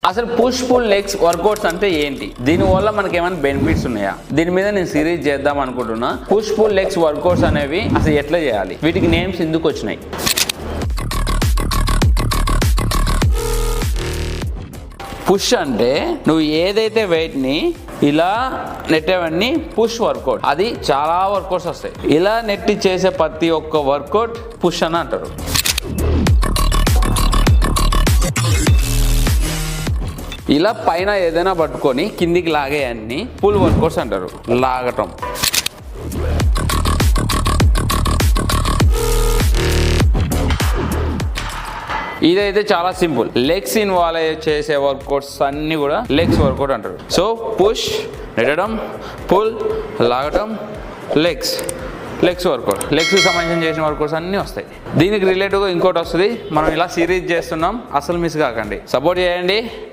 అసలు push pull legs workouts అంటే ఏంటి, దీనివల్ల మనకి ఏమైనా బెనిఫిట్స్ ఉన్నాయా, దీని మీద నేను సిరీస్ చేద్దాం అనుకుంటున్నా. పుష్ పుల్ లెగ్స్ వర్కౌట్స్ అనేవి అసలు ఎట్లా చేయాలి, వీటికి నేమ్స్ ఎందుకు వచ్చినాయి. పుష్ అంటే నువ్వు ఏదైతే వెయిట్ ని ఇలా నెట్టేవన్నీ పుష్ వర్కౌట్, అది చాలా వర్కౌట్స్ వస్తాయి. ఇలా నెట్టి చేసే ప్రతి ఒక్క వర్కౌట్ పుష్ అని అంటారు. ఇలా పైన ఏదైనా పట్టుకొని కిందికి లాగే అన్ని పుల్ వర్కౌట్స్ అంటారు. లాగటం. ఇదైతే చాలా సింపుల్. లెగ్స్ ఇన్వాల్వ్ చేసే వర్కౌట్స్ అన్ని కూడా లెగ్స్ వర్కౌట్ అంటారు. సో పుష్, నెట్టడం, పుల్, లాగటం, లెగ్స్ వర్కౌట్. లెగ్స్ సంబంధించిన చేసిన వర్కౌట్స్ అన్నీ వస్తాయి. దీనికి రిలేటివ్గా ఇంకోటి వస్తుంది. మనం ఇలా సిరీస్ చేస్తున్నాం, అసలు మిస్ కాకండి. సపోర్ట్ చేయండి.